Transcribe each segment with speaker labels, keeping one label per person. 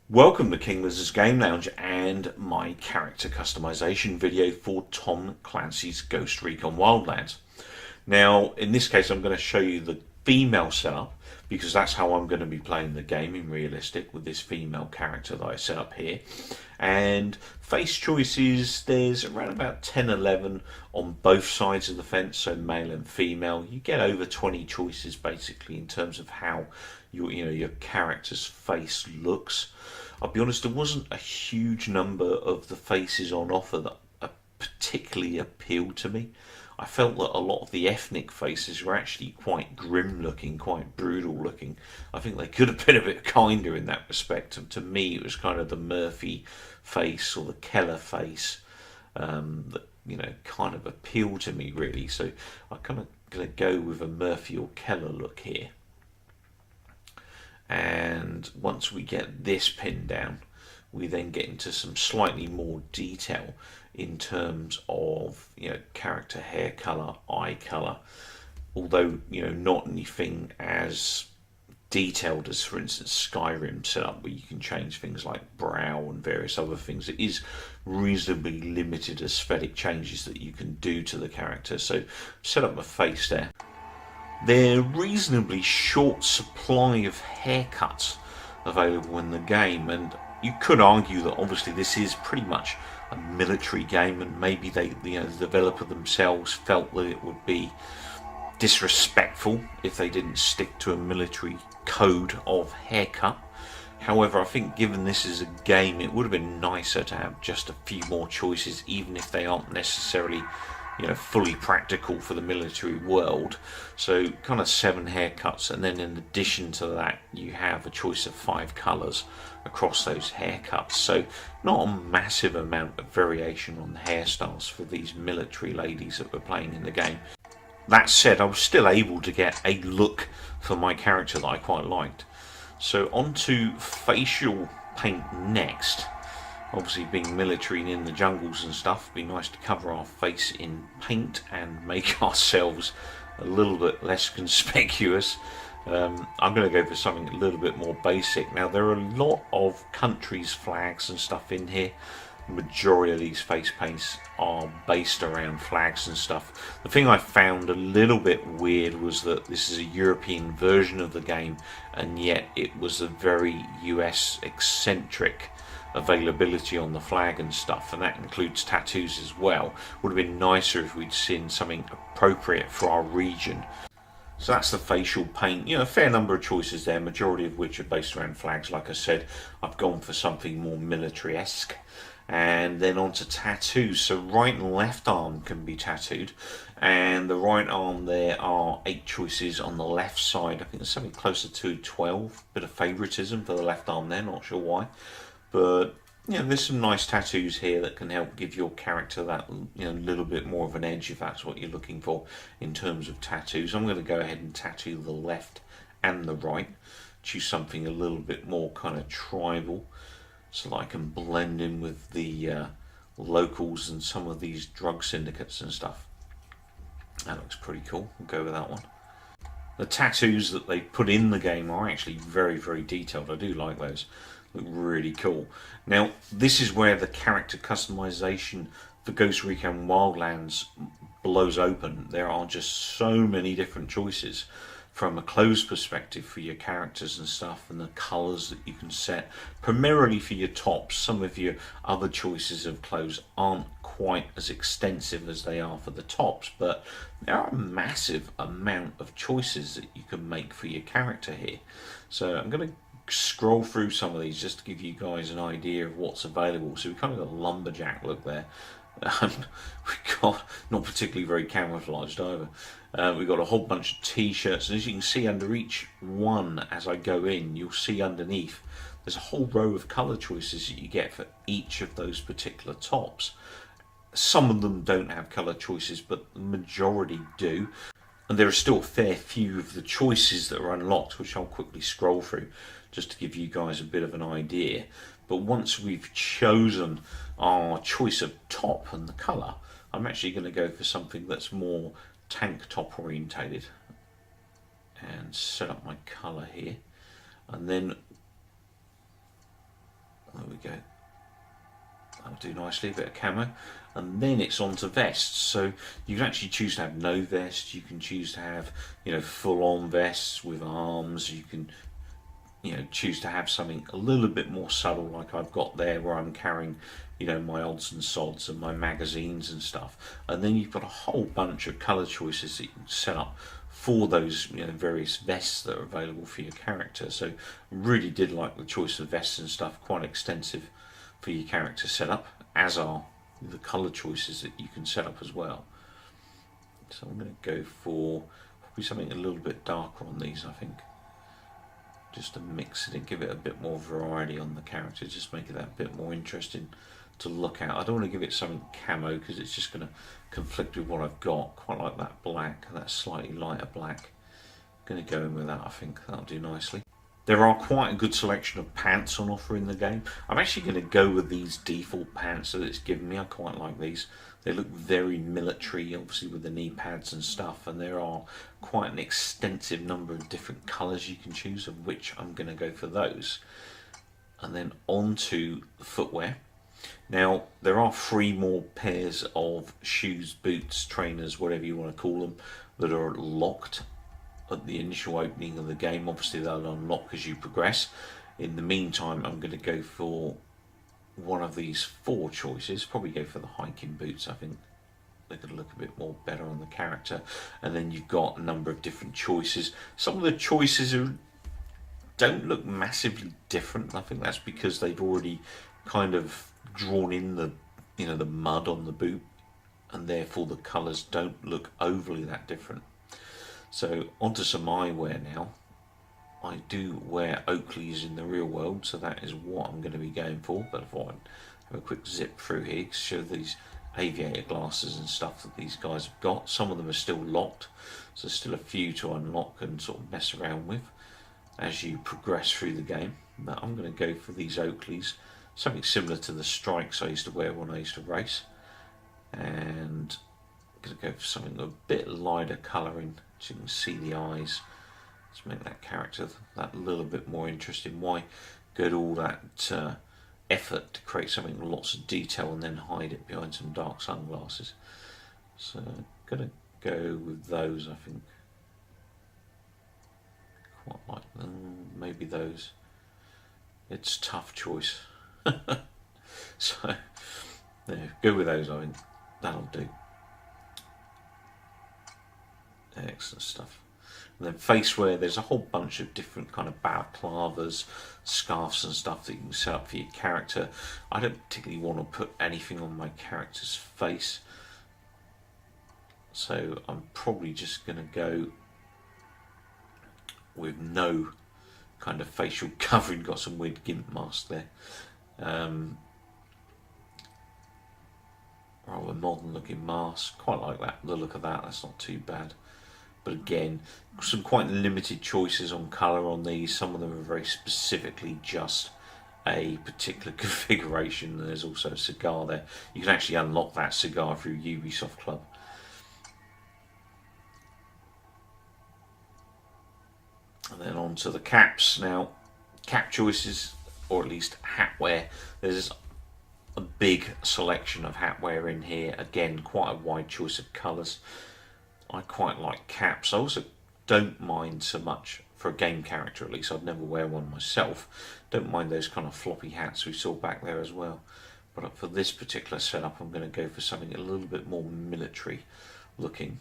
Speaker 1: Welcome to King Lizard's Game Lounge and my character customization video for Tom Clancy's Ghost Recon Wildlands. Now, in this case, I'm going to show you the female setup because that's how I'm going to be playing the game in realistic with this female character that I set up here. And face choices, there's around about 10-11 on both sides of the fence, so male and female. You get over 20 choices basically in terms of how your character's face looks. I'll be honest, there wasn't a huge number of the faces on offer that particularly appealed to me. I felt that a lot of the ethnic faces were actually quite grim looking, quite brutal looking. I think they could have been a bit kinder in that respect. And to me, it was kind of the Murphy face or the Keller face that kind of appealed to me really. So I'm kind of going to go with a Murphy or Keller look here. And once we get this pinned down, we then get into some slightly more detail in terms of character hair color, eye color, although not anything as detailed as, for instance, Skyrim setup where you can change things like brow and various other things. It is reasonably limited aesthetic changes that you can do to the character. So set up my face there. They're reasonably short supply of haircuts available in the game, and you could argue that obviously this is pretty much a military game, and maybe the developer themselves felt that it would be disrespectful if they didn't stick to a military code of haircut. However, I think given this is a game, it would have been nicer to have just a few more choices, even if they aren't necessarily fully practical for the military world. So kind of 7 haircuts, and then in addition to that you have a choice of 5 colours across those haircuts. So not a massive amount of variation on the hairstyles for these military ladies that were playing in the game. That said, I was still able to get a look for my character that I quite liked. So on to facial paint next. Obviously, being military and in the jungles and stuff, it'd be nice to cover our face in paint and make ourselves a little bit less conspicuous. I'm going to go for something a little bit more basic. Now, there are a lot of countries' flags and stuff in here. The majority of these face paints are based around flags and stuff. The thing I found a little bit weird was that this is a European version of the game, and yet it was a very US eccentric availability on the flag and stuff, and that includes tattoos as well. Would have been nicer if we'd seen something appropriate for our region. So that's the facial paint. A fair number of choices there, majority of which are based around flags. Like I said, I've gone for something more military-esque. And then on to tattoos. So right and left arm can be tattooed, and the right arm, there are 8 choices. On the left side, I think there's something closer to 12. Bit of favoritism for the left arm there, not sure why. But there's some nice tattoos here that can help give your character that little bit more of an edge if that's what you're looking for in terms of tattoos. I'm going to go ahead and tattoo the left and the right. Choose something a little bit more kind of tribal, so that I can blend in with the locals and some of these drug syndicates and stuff. That looks pretty cool. We'll go with that one. The tattoos that they put in the game are actually very, very detailed. I do like those. Look really cool. Now, this is where the character customization for Ghost Recon Wildlands blows open. There are just so many different choices from a clothes perspective for your characters and stuff, and the colours that you can set primarily for your tops. Some of your other choices of clothes aren't quite as extensive as they are for the tops, but there are a massive amount of choices that you can make for your character here. So I'm going to scroll through some of these just to give you guys an idea of what's available. So we kind of got a lumberjack look there. We've got not particularly very camouflaged either. We've got a whole bunch of t-shirts, and as you can see under each one as I go in, you'll see underneath there's a whole row of colour choices that you get for each of those particular tops. Some of them don't have colour choices, but the majority do. And there are still a fair few of the choices that are unlocked, which I'll quickly scroll through just to give you guys a bit of an idea. But once we've chosen our choice of top and the colour, I'm actually going to go for something that's more tank top orientated and set up my colour here. And then we go. That'll do nicely, a bit of camo. And then it's on to vests. So you can actually choose to have no vest. You can choose to have, you know, full-on vests with arms. You can, you know, choose to have something a little bit more subtle, like I've got there, where I'm carrying, you know, my odds and sods and my magazines and stuff. And then you've got a whole bunch of colour choices that you can set up for those, you know, various vests that are available for your character. So really did like the choice of vests and stuff, quite extensive for your character setup, as are the colour choices that you can set up as well. So I'm going to go for probably something a little bit darker on these, I think, just to mix it and give it a bit more variety on the character, just make it that bit more interesting to look at. I don't want to give it something camo because it's just going to conflict with what I've got. Quite like that black, that slightly lighter black. Going to go in with that, I think that'll do nicely. There are quite a good selection of pants on offer in the game. I'm actually going to go with these default pants that it's given me. I quite like these. They look very military, obviously with the knee pads and stuff, and there are quite an extensive number of different colours you can choose, of which I'm going to go for those. And then on to the footwear. Now, there are 3 more pairs of shoes, boots, trainers, whatever you want to call them, that are locked at the initial opening of the game. Obviously they'll unlock as you progress. In the meantime, I'm going to go for one of these 4 choices. Probably go for the hiking boots. I think they're going to look a bit more better on the character. And then you've got a number of different choices. Some of the choices don't look massively different. I think that's because they've already kind of drawn in the, you know, the mud on the boot, and therefore the colours don't look overly that different. So onto some eyewear now. I do wear Oakley's in the real world, so that is what I'm going to be going for. But if I have a quick zip through here to show these aviator glasses and stuff that these guys have got. Some of them are still locked, so there's still a few to unlock and sort of mess around with as you progress through the game. But I'm going to go for these Oakley's, something similar to the strikes I used to wear when I used to race, and I'm going to go for something a bit lighter colouring so you can see the eyes. Let's make that character that little bit more interesting. Why go to all that effort to create something with lots of detail and then hide it behind some dark sunglasses? So I'm going to go with those, I think. Quite like them. Maybe those. It's a tough choice. So yeah, go with those, I think. That'll do. Excellent stuff. And then face wear, there's a whole bunch of different kind of balaclavas, scarves and stuff that you can set up for your character. I don't particularly want to put anything on my character's face, so I'm probably just going to go with no kind of facial covering. Got some weird gimp mask there. Rather modern looking mask. Quite like that, the look of that. That's not too bad. But again, some quite limited choices on colour on these. Some of them are very specifically just a particular configuration. There's also a cigar there. You can actually unlock that cigar through Ubisoft Club. And then on to the caps. Now, cap choices, or at least hat wear. There's a big selection of hat wear in here. Again, quite a wide choice of colours. I quite like caps. I also don't mind so much, for a game character at least, I'd never wear one myself, don't mind those kind of floppy hats we saw back there as well. But for this particular setup, I'm going to go for something a little bit more military looking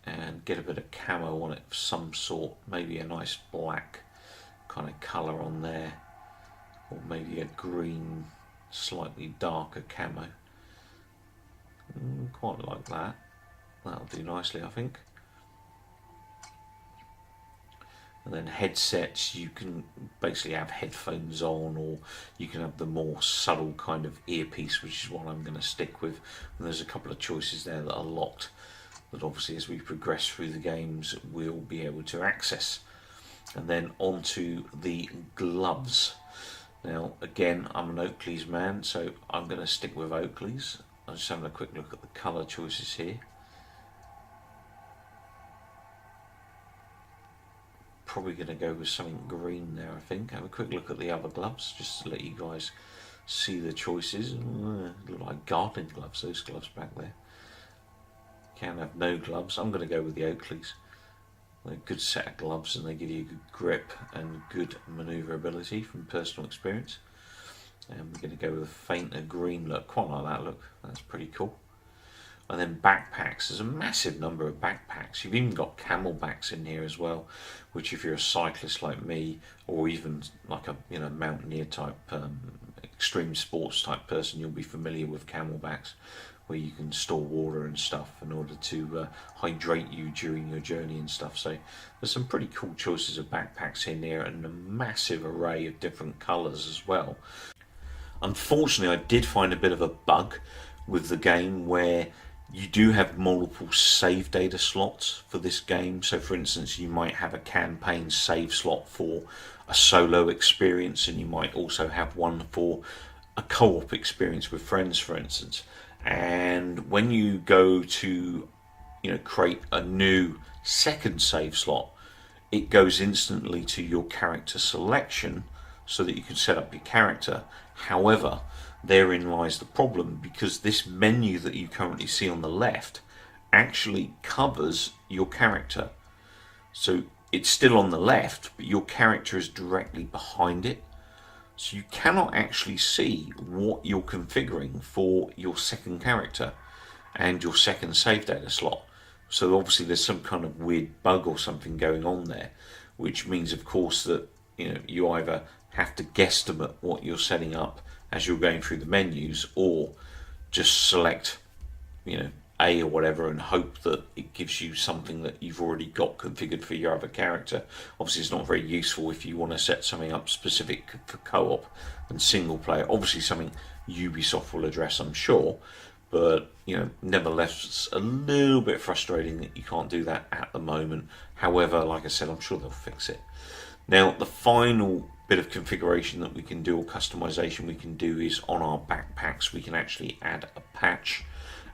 Speaker 1: and get a bit of camo on it of some sort. Maybe a nice black kind of colour on there, or maybe a green, slightly darker camo. Quite like that. That'll do nicely, I think. And then headsets, you can basically have headphones on, or you can have the more subtle kind of earpiece, which is what I'm going to stick with. And there's a couple of choices there that are locked, that obviously as we progress through the games we'll be able to access. And then on to the gloves. Now again, I'm an Oakley's man, so I'm going to stick with Oakley's. I'm just having a quick look at the colour choices here. Probably going to go with something green there, I think. Have a quick look at the other gloves, just to let you guys see the choices. Look like gardening gloves, those gloves back there. Can have no gloves. I'm going to go with the Oakleys. They're a good set of gloves and they give you good grip and good manoeuvrability from personal experience. And we're going to go with a fainter green look. Quite like that look. That's pretty cool. And then backpacks. There's a massive number of backpacks. You've even got camelbacks in here as well, which if you're a cyclist like me, or even like a mountaineer type, extreme sports type person, you'll be familiar with camelbacks, where you can store water and stuff in order to hydrate you during your journey and stuff. So there's some pretty cool choices of backpacks in here, and a massive array of different colours as well. Unfortunately, I did find a bit of a bug with the game where you do have multiple save data slots for this game. So for instance, you might have a campaign save slot for a solo experience, and you might also have one for a co-op experience with friends, for instance. And when you go to create a new second save slot, it goes instantly to your character selection so that you can set up your character. However, therein lies the problem, because this menu that you currently see on the left actually covers your character. So it's still on the left, but your character is directly behind it. So you cannot actually see what you're configuring for your second character and your second save data slot. So obviously there's some kind of weird bug or something going on there, which means of course that you either have to guesstimate what you're setting up as you're going through the menus, or just select A or whatever and hope that it gives you something that you've already got configured for your other character. Obviously it's not very useful if you want to set something up specific for co-op and single player. Obviously something Ubisoft will address, I'm sure, but nevertheless it's a little bit frustrating that you can't do that at the moment. However, like I said, I'm sure they'll fix it. Now the final bit of configuration that we can do, or customization we can do, is on our backpacks. We can actually add a patch,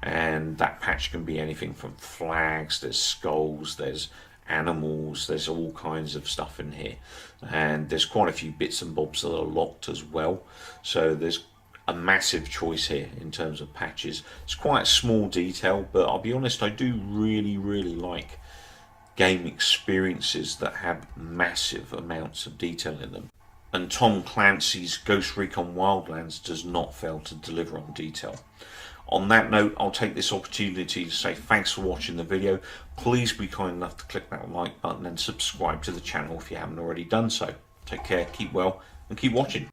Speaker 1: and that patch can be anything from flags, there's skulls, there's animals, there's all kinds of stuff in here, and there's quite a few bits and bobs that are locked as well. So there's a massive choice here in terms of patches. It's quite a small detail, but I'll be honest, I do really like game experiences that have massive amounts of detail in them. And Tom Clancy's Ghost Recon Wildlands does not fail to deliver on detail. On that note, I'll take this opportunity to say thanks for watching the video. Please be kind enough to click that like button and subscribe to the channel if you haven't already done so. Take care, keep well, and keep watching.